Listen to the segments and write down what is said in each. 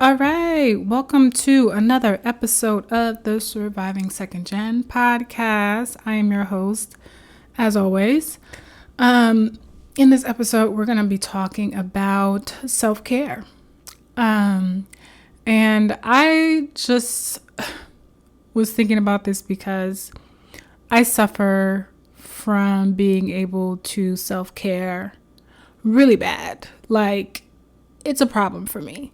All right, welcome to another episode of the Surviving Second Gen podcast. I am your host, as always. In this episode, we're going to be talking about self-care. And I just was thinking about this because I suffer from being able to self-care really bad. Like, it's a problem for me.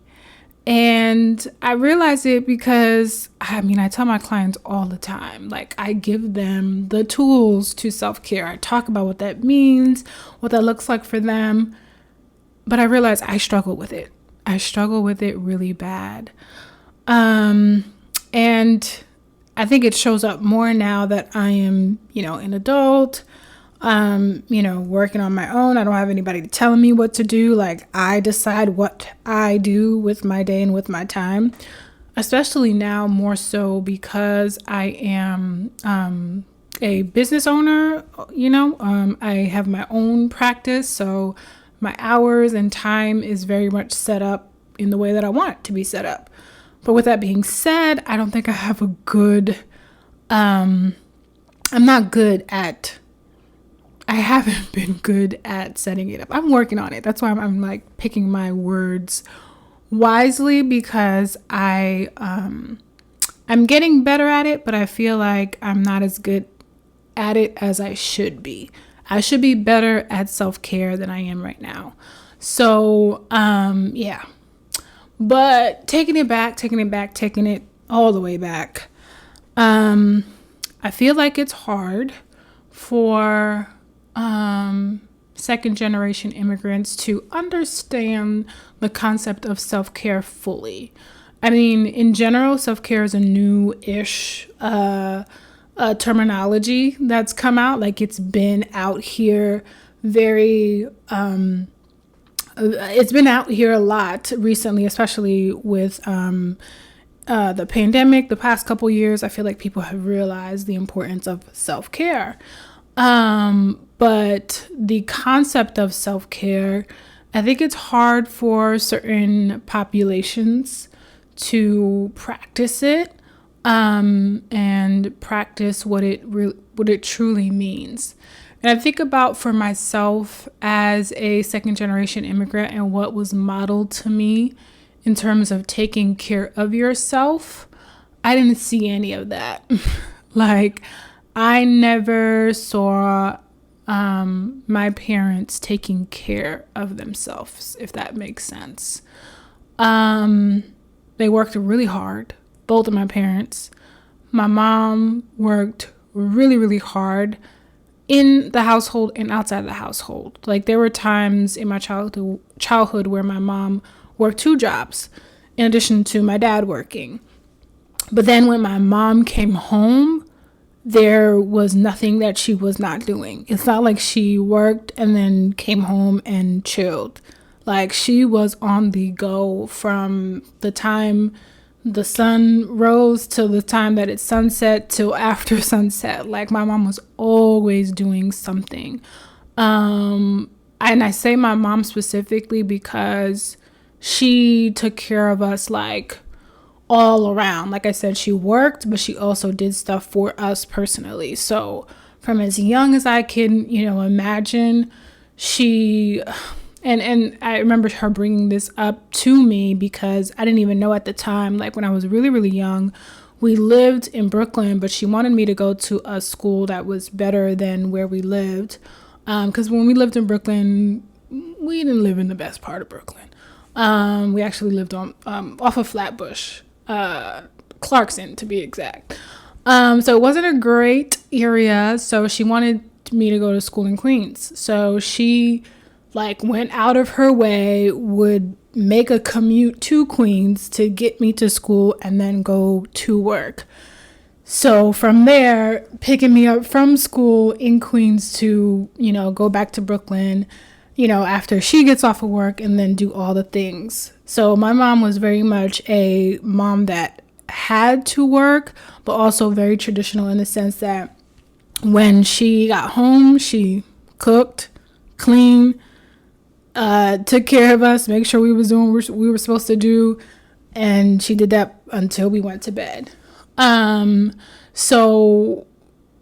And I realize it because, I tell my clients all the time, like I give them the tools to self-care. I talk about what that means, what that looks like for them. But I realize I struggle with it. I struggle with it really bad. And I think it shows up more now that I am, an adult, working on my own. I don't have anybody telling me what to do. Like, I decide what I do with my day and with my time, especially now more so because I am a business owner. I have my own practice, so my hours and time is very much set up in the way that I want it to be set up. But with that being said, I don't think I have a good, I'm not good at I haven't been good at setting it up. I'm working on it. That's why I'm like picking my words wisely, because I'm getting better at it, but I feel like I'm not as good at it as I should be. I should be better at self-care than I am right now. So, yeah. But taking it all the way back. I feel like it's hard for second generation immigrants to understand the concept of self-care fully. I mean, in general, self-care is a new-ish terminology that's come out. Like, it's been out here it's been out here a lot recently, especially with the pandemic. The past couple years, I feel like people have realized the importance of self-care. But the concept of self-care, I think it's hard for certain populations to practice it, and practice what it truly means. And I think about for myself as a second generation immigrant and what was modeled to me in terms of taking care of yourself. I didn't see any of that. Like, I never saw my parents taking care of themselves, if that makes sense. They worked really hard, both of my parents. My mom worked really, really hard in the household and outside of the household. Like, there were times in my childhood where my mom worked 2 jobs in addition to my dad working. But then when my mom came home, there was nothing that she was not doing. It's not like she worked and then came home and chilled. Like, she was on the go from the time the sun rose till the time that it's sunset till after sunset. Like, my mom was always doing something. And I say my mom specifically because she took care of us, like, all around. Like I said, she worked, but she also did stuff for us personally. So from as young as I can, imagine, she, and I remember her bringing this up to me because I didn't even know at the time. Like, when I was really, really young, we lived in Brooklyn, but she wanted me to go to a school that was better than where we lived. Because when we lived in Brooklyn, we didn't live in the best part of Brooklyn. We actually lived on off of Flatbush. Clarkson, to be exact. So it wasn't a great area. So she wanted me to go to school in Queens. So she went out of her way, would make a commute to Queens to get me to school and then go to work. So from there, picking me up from school in Queens to, go back to Brooklyn, after she gets off of work, and then do all the things. So my mom was very much a mom that had to work, but also very traditional in the sense that when she got home, she cooked, cleaned, took care of us, make sure we was doing what we were supposed to do, And she did that until we went to bed. So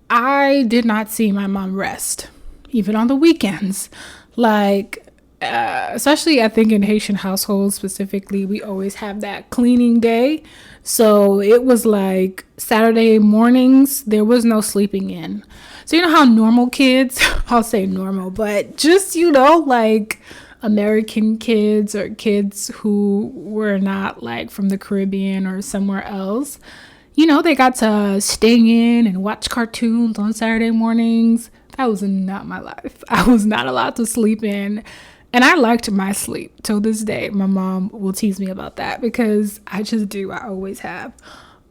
I did not see my mom rest, even on the weekends. Like, especially I think in Haitian households specifically, we always have that cleaning day. So it was like Saturday mornings, there was no sleeping in. So you know how normal kids, I'll say normal, but just, like American kids or kids who were not like from the Caribbean or somewhere else, they got to stay in and watch cartoons on Saturday mornings. That was not my life. I was not allowed to sleep in. And I liked my sleep till this day. My mom will tease me about that because I just do. I always have.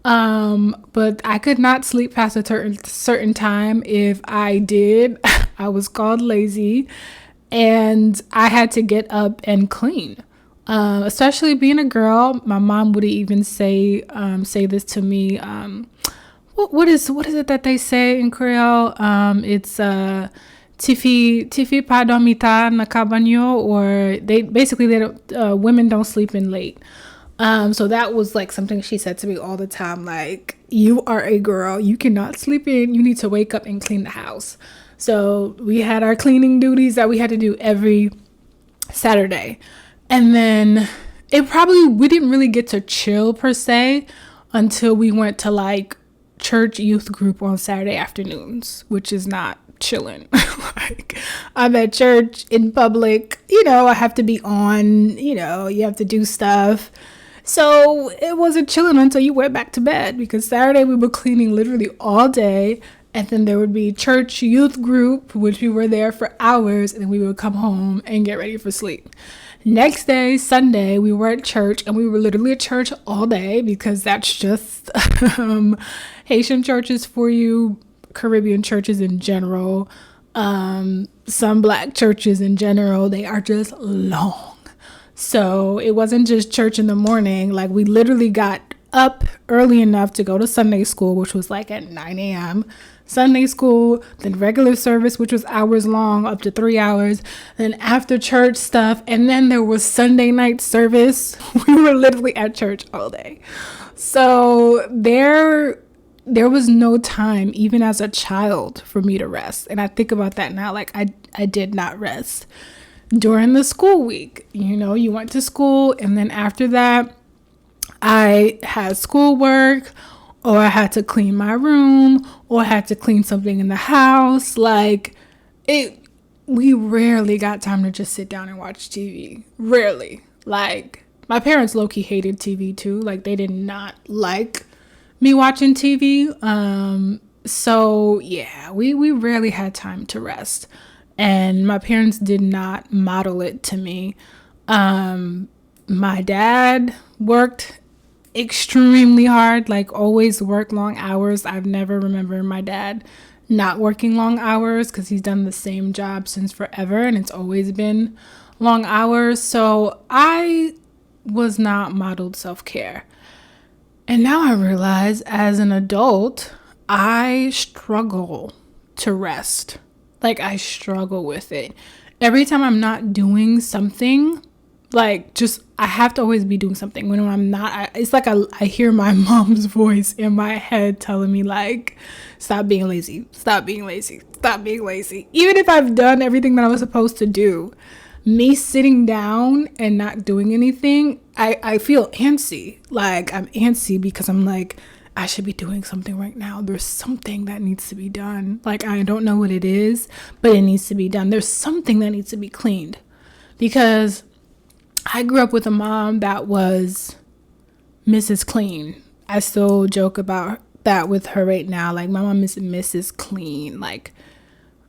But I could not sleep past a certain time. If I did, I was called lazy and I had to get up and clean. Especially being a girl, my mom would even say this to me. What is it that they say in Creole? It's tifi pa dormita na cabanyo, or they don't, women don't sleep in late. So that was like something she said to me all the time. Like, you are a girl, you cannot sleep in. You need to wake up and clean the house. So we had our cleaning duties that we had to do every Saturday. And then we didn't really get to chill per se until we went to like church youth group on Saturday afternoons, which is not chilling. Like, I'm at church in public, I have to be on, you have to do stuff. So it wasn't chilling until you went back to bed, because Saturday we were cleaning literally all day. And then there would be church youth group, which we were there for hours, and then we would come home and get ready for sleep. Next day, Sunday, we were at church, and we were literally at church all day, because that's just Haitian churches for you, Caribbean churches in general, some Black churches in general, they are just long. So it wasn't just church in the morning. Like, we literally got up early enough to go to Sunday school, which was like at 9 a.m. Sunday school, then regular service, which was hours long, up to 3 hours, then after church stuff, and then there was Sunday night service. We were literally at church all day. So there was no time, even as a child, for me to rest. And I think about that now, like I did not rest during the school week. You went to school, and then after that, I had schoolwork, or I had to clean my room, or I had to clean something in the house. Like, we rarely got time to just sit down and watch TV. Rarely. Like, my parents low-key hated TV too. Like, they did not like me watching TV. So yeah, we rarely had time to rest. And my parents did not model it to me. My dad worked extremely hard, like always worked long hours. I've never remembered my dad not working long hours, because he's done the same job since forever, and it's always been long hours. So I was not modeled self-care. And now I realize, as an adult, I struggle to rest. Like, I struggle with it. Every time I'm not doing something, like, just, I have to always be doing something. When I'm not, it's like I hear my mom's voice in my head telling me, like, stop being lazy, stop being lazy, stop being lazy. Even if I've done everything that I was supposed to do, me sitting down and not doing anything, I feel antsy. Like, I'm antsy because I'm like, I should be doing something right now. There's something that needs to be done. Like, I don't know what it is, but it needs to be done. There's something that needs to be cleaned, because I grew up with a mom that was Mrs. Clean. I still joke about that with her right now. Like, my mom is Mrs. Clean. Like,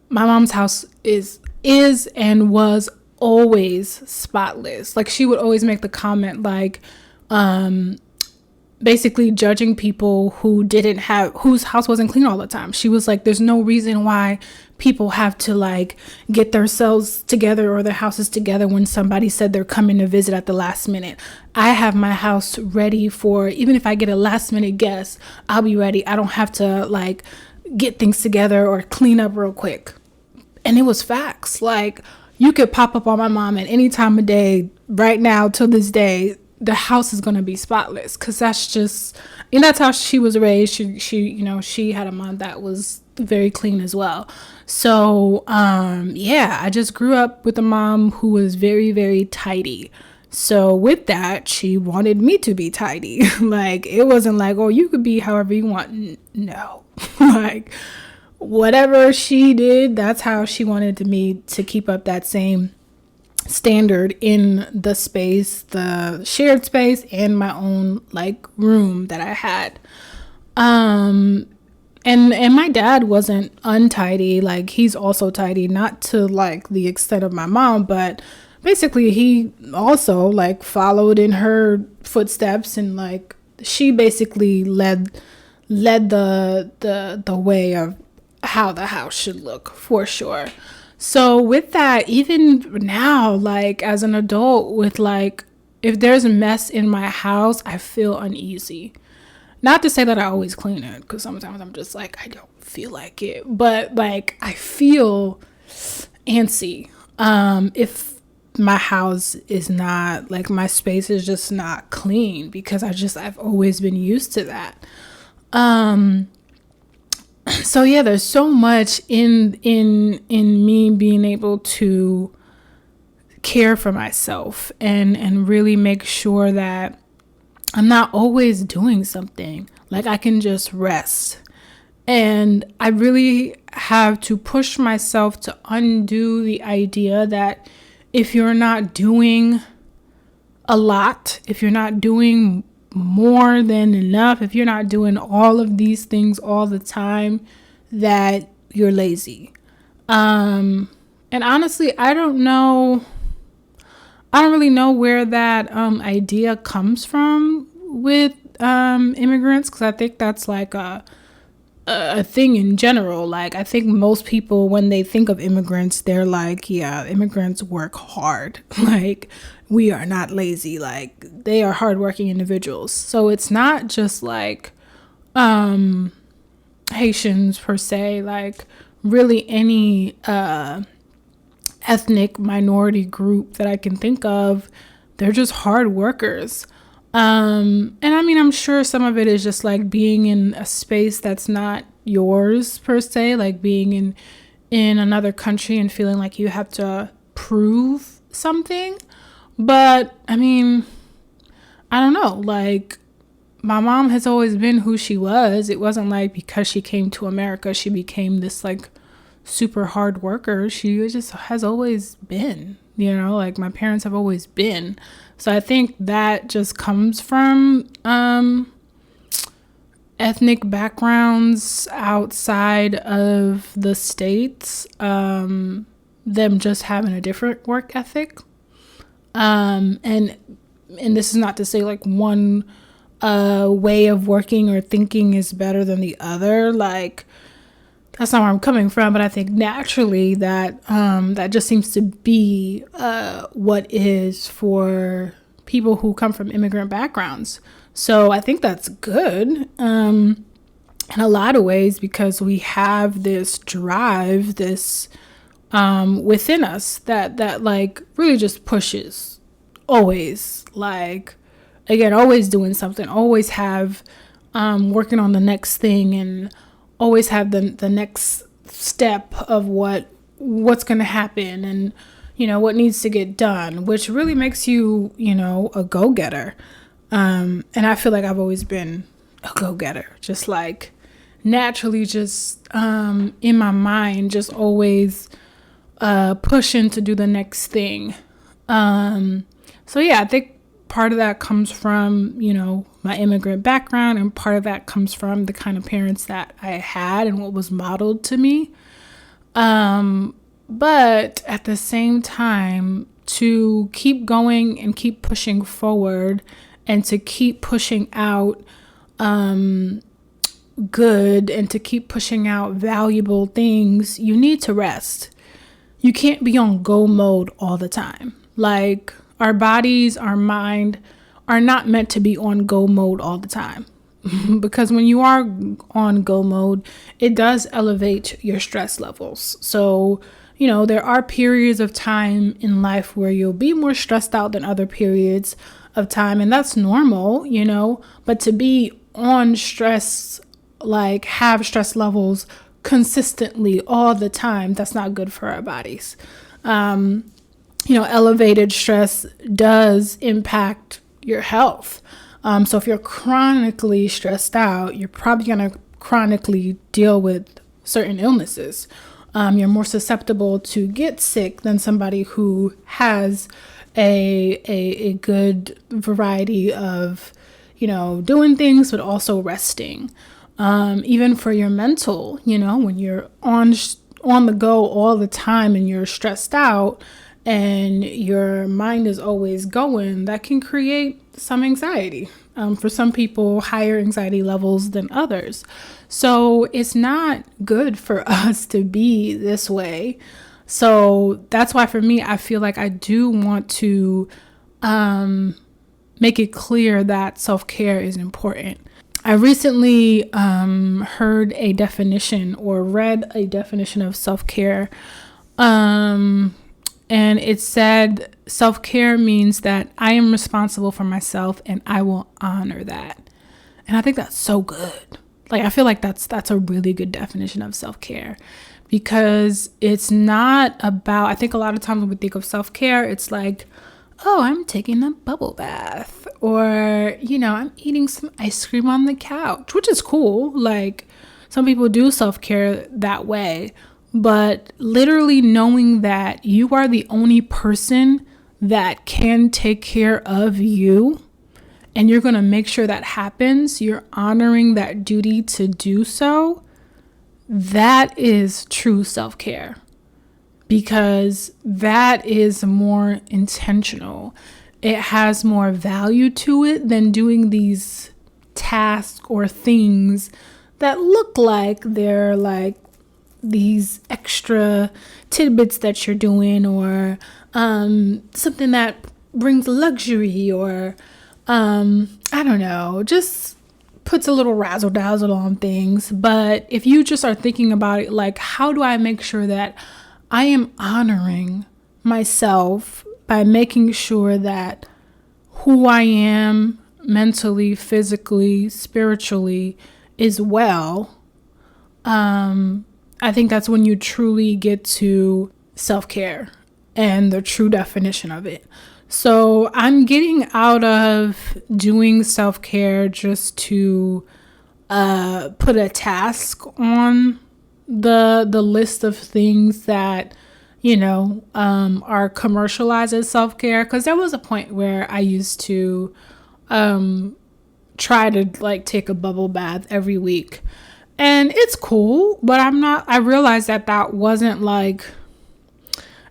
my mom's house is and was always spotless. Like, she would always make the comment, like, basically judging people whose house wasn't clean all the time. She was like, there's no reason why people have to like get themselves together or their houses together when somebody said they're coming to visit at the last minute. I have my house ready for, even if I get a last minute guest, I'll be ready. I don't have to like get things together or clean up real quick. And it was facts. Like, you could pop up on my mom at any time of day right now till this day, the house is going to be spotless, because and that's how she was raised. She had a mom that was very clean as well. So yeah, I just grew up with a mom who was very, very tidy. So with that, she wanted me to be tidy. Like, it wasn't like, oh, you could be however you want. No. Like, whatever she did, that's how she wanted me to keep up that same standard in the space, the shared space, and my own like room that I had. And my dad wasn't untidy. Like, he's also tidy, not to like the extent of my mom, but basically he also like followed in her footsteps, and like she basically led the way of how the house should look, for sure. So with that, even now, like as an adult, with like, if there's a mess in my house, I feel uneasy. Not to say that I always clean it, because sometimes I'm just like, I don't feel like it, but like I feel antsy if my house is not, like, my space is just not clean, because I've always been used to that. So yeah, there's so much in me being able to care for myself and really make sure that I'm not always doing something. Like, I can just rest. And I really have to push myself to undo the idea that if you're not doing a lot, if you're not doing more than enough, if you're not doing all of these things all the time, that you're lazy. And honestly, I don't really know where that idea comes from with immigrants, because I think that's like a thing in general. Like, I think most people, when they think of immigrants, they're like, yeah, immigrants work hard. Like, we are not lazy. Like, they are hardworking individuals. So it's not just like Haitians per se. Like, really any ethnic minority group that I can think of, they're just hard workers. And I mean, I'm sure some of it is just like being in a space that's not yours per se, like being in another country and feeling like you have to prove something. But I mean, I don't know, like, my mom has always been who she was. It wasn't like because she came to America, she became this like super hard worker. She just has always been, like my parents have always been. So I think that just comes from ethnic backgrounds outside of the States, them just having a different work ethic. And this is not to say like one way of working or thinking is better than the other. Like, that's not where I'm coming from, but I think naturally that that just seems to be what is for people who come from immigrant backgrounds. So I think that's good in a lot of ways, because we have this drive, this within us that like really just pushes, always, like, again, always doing something, always have working on the next thing, and always have the next step of what's going to happen, and what needs to get done, which really makes you a go-getter. And I feel like I've always been a go-getter, just like naturally, just in my mind, just always pushing to do the next thing. So yeah, I think part of that comes from, my immigrant background, and part of that comes from the kind of parents that I had and what was modeled to me. But at the same time, to keep going and keep pushing forward and to keep pushing out good and to keep pushing out valuable things, you need to rest. You can't be on go mode all the time. Like, our bodies, our mind are not meant to be on go mode all the time. Because when you are on go mode, it does elevate your stress levels. So, there are periods of time in life where you'll be more stressed out than other periods of time, and that's normal, but to be on stress, like have stress levels consistently all the time, that's not good for our bodies. Elevated stress does impact your health. So if you're chronically stressed out, you're probably going to chronically deal with certain illnesses. You're more susceptible to get sick than somebody who has a good variety of, doing things, but also resting. Even for your mental, when you're on the go all the time and you're stressed out and your mind is always going, that can create some anxiety. For some people, higher anxiety levels than others. So it's not good for us to be this way. So that's why for me, I feel like I do want to make it clear that self-care is important. I recently heard a definition or read a definition of self-care. And it said self-care means that I am responsible for myself and I will honor that. And I think that's so good. Like, I feel like that's a really good definition of self-care, because it's not about, I think a lot of times when we think of self-care, it's like, oh, I'm taking a bubble bath, or, I'm eating some ice cream on the couch, which is cool. Like, some people do self-care that way. But literally knowing that you are the only person that can take care of you, and you're going to make sure that happens, you're honoring that duty to do so, that is true self-care, because that is more intentional. It has more value to it than doing these tasks or things that look like they're like these extra tidbits that you're doing, or something that brings luxury, or I don't know, just puts a little razzle dazzle on things. But if you just are thinking about it like, how do I make sure that I am honoring myself by making sure that who I am mentally, physically, spiritually is well, I think that's when you truly get to self-care and the true definition of it. So I'm getting out of doing self-care just to put a task on the list of things that, are commercialized as self-care. Because there was a point where I used to try to like take a bubble bath every week. And it's cool, but I realized that wasn't like,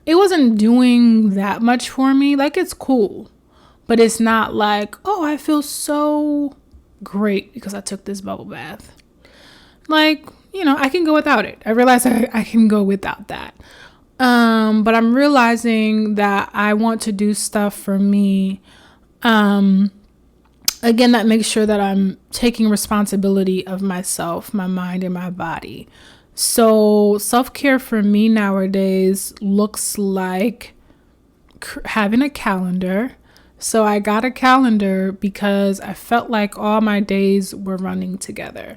it wasn't doing that much for me. Like, it's cool, but it's not like, oh, I feel so great because I took this bubble bath. Like, I can go without it. I realize I can go without that. But I'm realizing that I want to do stuff for me. Again, that makes sure that I'm taking responsibility of myself, my mind, and my body. So self-care for me nowadays looks like having a calendar. So I got a calendar because I felt like all my days were running together.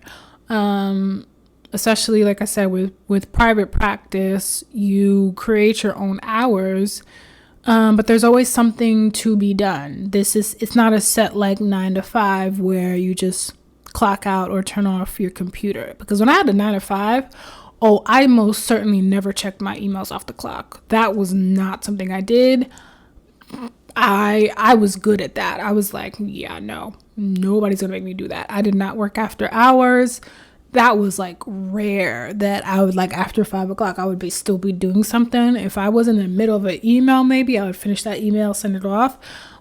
Especially, like I said, with private practice, you create your own hours. But there's always something to be done. It's not a set like 9 to 5 where you just clock out or turn off your computer. Because when I had a 9 to 5, I most certainly never checked my emails off the clock. That was not something I did. I was good at that. I was like, yeah, no, nobody's gonna make me do that. I did not work after hours. That was like rare that I would like after 5 o'clock, I would still be doing something. If I was in the middle of an email, maybe I would finish that email, send it off.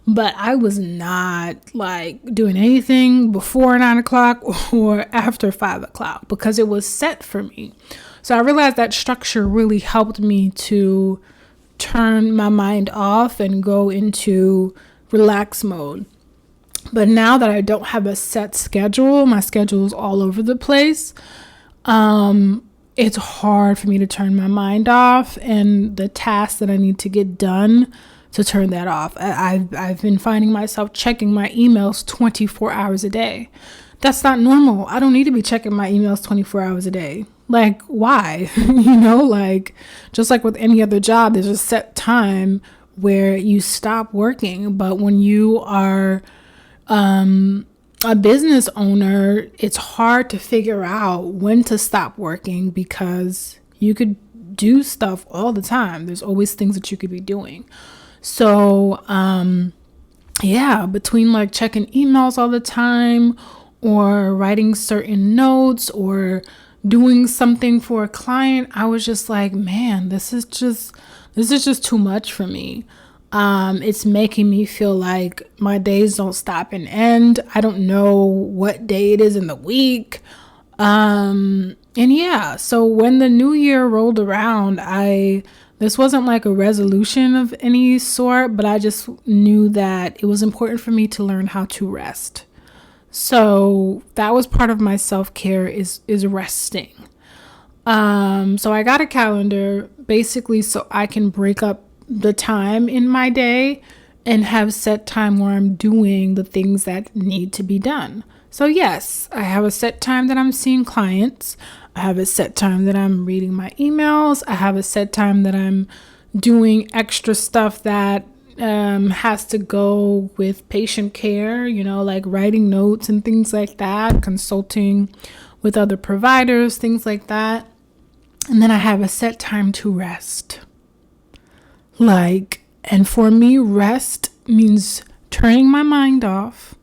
But I was not like doing anything before 9 o'clock or after 5 o'clock because it was set for me. So I realized that structure really helped me to turn my mind off and go into relax mode. But now that I don't have a set schedule, my schedule is all over the place. it's hard for me to turn my mind off, and the tasks that I need to get done to turn that off. I've been finding myself checking my emails 24 hours a day. That's not normal. I don't need to be checking my emails 24 hours a day. Like, why? Like, just like with any other job, there's a set time where you stop working. But when you are a business owner, it's hard to figure out when to stop working, because you could do stuff all the time. There's always things that you could be doing. So, between like checking emails all the time, or writing certain notes, or doing something for a client, I was just like, man, this is just too much for me. It's making me feel like my days don't stop and end. I don't know what day it is in the week. So when the new year rolled around, this wasn't like a resolution of any sort, but I just knew that it was important for me to learn how to rest. So that was part of my self-care is resting. So I got a calendar basically so I can break up the time in my day and have set time where I'm doing the things that need to be done. So yes, I have a set time that I'm seeing clients. I have a set time that I'm reading my emails. I have a set time that I'm doing extra stuff that has to go with patient care, like writing notes and things like that, consulting with other providers, things like that. And then I have a set time to rest. And for me, rest means turning my mind off,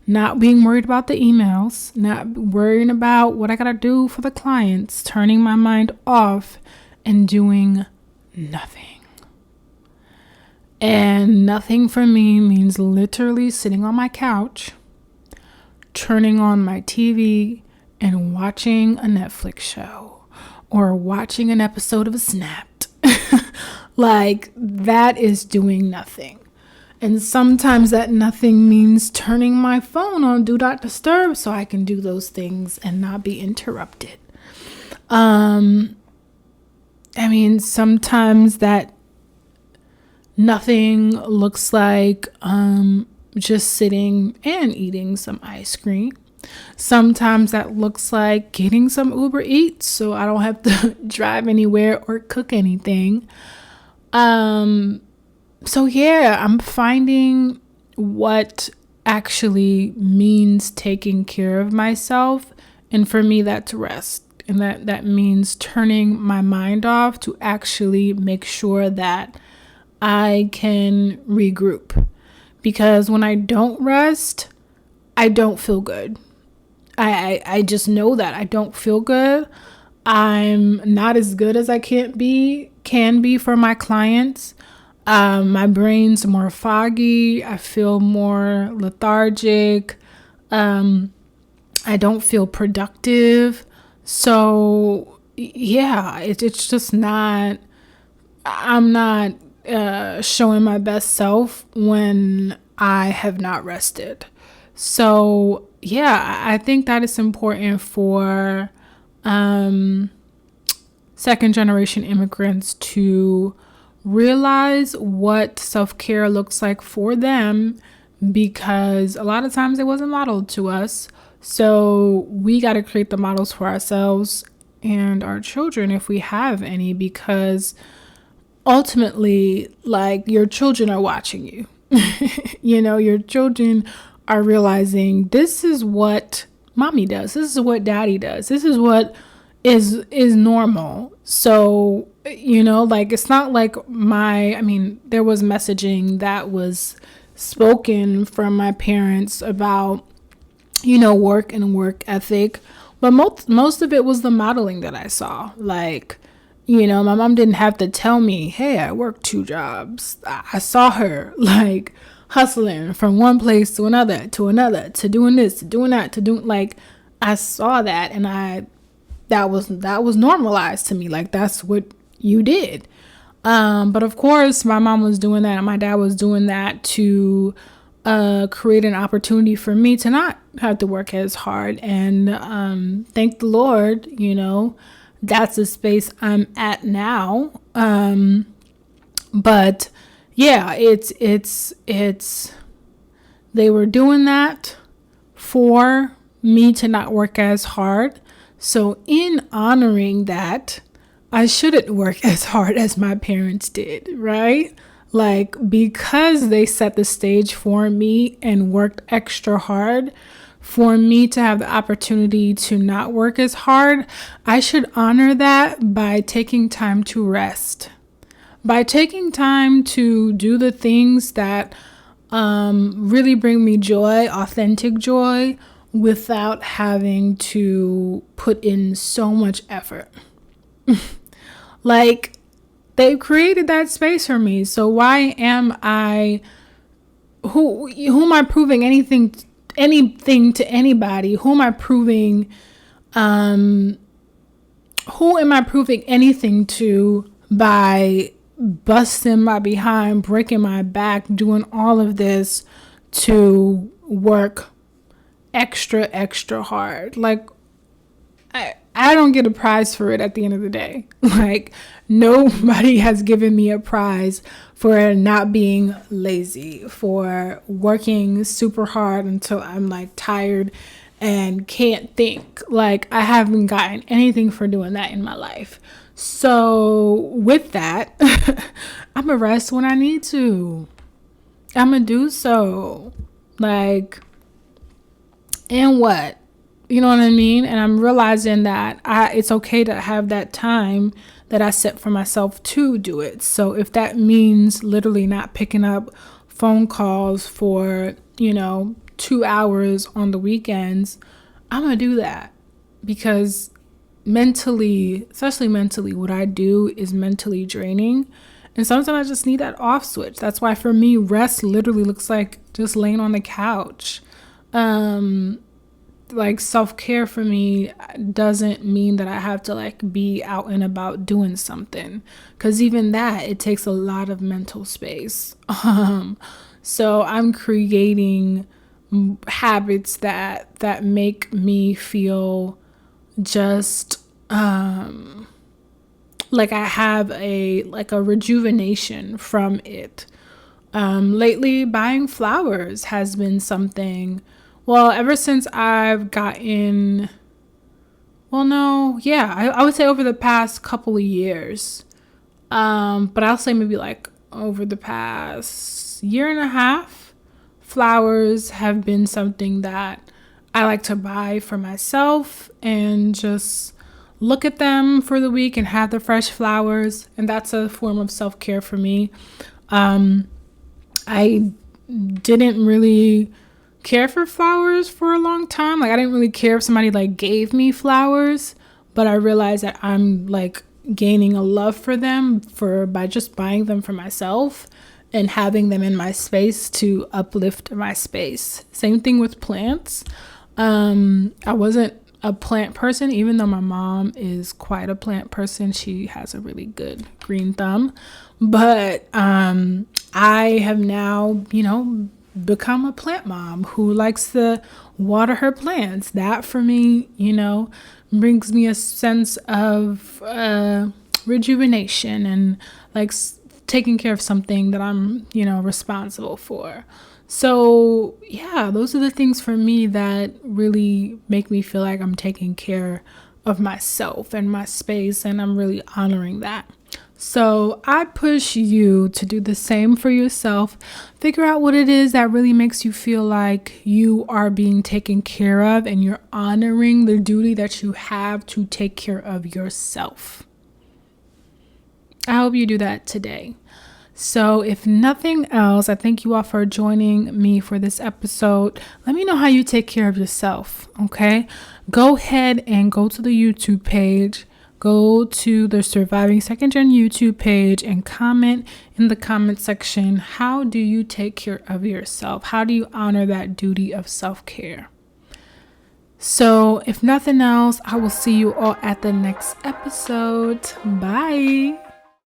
not being worried about the emails, not worrying about what I gotta do for the clients, turning my mind off and doing nothing. And nothing for me means literally sitting on my couch, turning on my TV and watching a Netflix show or watching an episode of Snapped. Like, that is doing nothing. And sometimes that nothing means turning my phone on Do Not Disturb so I can do those things and not be interrupted. Sometimes that nothing looks like just sitting and eating some ice cream. Sometimes that looks like getting some Uber Eats so I don't have to drive anywhere or cook anything. I'm finding what actually means taking care of myself. And for me, that's rest. And that means turning my mind off to actually make sure that I can regroup. Because when I don't rest, I don't feel good. I just know that I don't feel good. I'm not as good as I can be for my clients. My brain's more foggy. I feel more lethargic. I don't feel productive. So it's just not, I'm not showing my best self when I have not rested. So I think that is important for second generation immigrants to realize what self-care looks like for them, because a lot of times it wasn't modeled to us. So we got to create the models for ourselves and our children if we have any, because ultimately, like, your children are watching you. Your children are realizing this is what mommy does. This is what daddy does. This is what is normal. So, it's not like there was messaging that was spoken from my parents about, work and work ethic. But most of it was the modeling that I saw. Like, my mom didn't have to tell me, hey, I work 2 jobs. I saw her like hustling from one place to another, to doing this, to doing that, I saw that, and that was normalized to me. Like, that's what you did. But of course, my mom was doing that and my dad was doing that to create an opportunity for me to not have to work as hard. And thank the Lord, that's the space I'm at now. But yeah, it's they were doing that for me to not work as hard. So in honoring that, I shouldn't work as hard as my parents did, right? Like, because they set the stage for me and worked extra hard for me to have the opportunity to not work as hard, I should honor that by taking time to rest, by taking time to do the things that really bring me joy, authentic joy, without having to put in so much effort. Like, they've created that space for me. So why am I, who am I proving anything to anybody? Who am I proving anything to by busting my behind, breaking my back, doing all of this to work extra hard? Like, I don't get a prize for it at the end of the day. Like, nobody has given me a prize for not being lazy, for working super hard until I'm like tired and can't think. Like, I haven't gotten anything for doing that in my life. So with that, I'm gonna rest when I need to. I'm gonna do so. Like, and what? You know what I mean? And I'm realizing that it's okay to have that time that I set for myself to do it. So if that means literally not picking up phone calls for, 2 hours on the weekends, I'm going to do that. Because mentally, especially mentally, what I do is mentally draining. And sometimes I just need that off switch. That's why for me, rest literally looks like just laying on the couch. Like, self-care for me doesn't mean that I have to like be out and about doing something, because even that, it takes a lot of mental space. So I'm creating habits that make me feel just like I have a rejuvenation from it. Lately, buying flowers has been something. Well, ever since I've gotten, I would say over the past couple of years. But I'll say maybe like over the past year and a half, flowers have been something that I like to buy for myself and just look at them for the week and have the fresh flowers. And that's a form of self-care for me. I didn't really care for flowers for a long time. Like, I didn't really care if somebody like gave me flowers, but I realized that I'm like gaining a love for them by just buying them for myself and having them in my space to uplift my space. Same thing with plants. I wasn't a plant person, even though my mom is quite a plant person. She has a really good green thumb, but I have now, become a plant mom who likes to water her plants. That for me, brings me a sense of rejuvenation and like taking care of something that I'm, responsible for. So yeah, those are the things for me that really make me feel like I'm taking care of myself and my space, and I'm really honoring that. So I push you to do the same for yourself. Figure out what it is that really makes you feel like you are being taken care of and you're honoring the duty that you have to take care of yourself. I hope you do that today. So if nothing else, I thank you all for joining me for this episode. Let me know how you take care of yourself, okay? Go ahead and go to the YouTube page. Go to the Surviving Second Gen YouTube page and comment in the comment section. How do you take care of yourself? How do you honor that duty of self-care? So if nothing else, I will see you all at the next episode. Bye.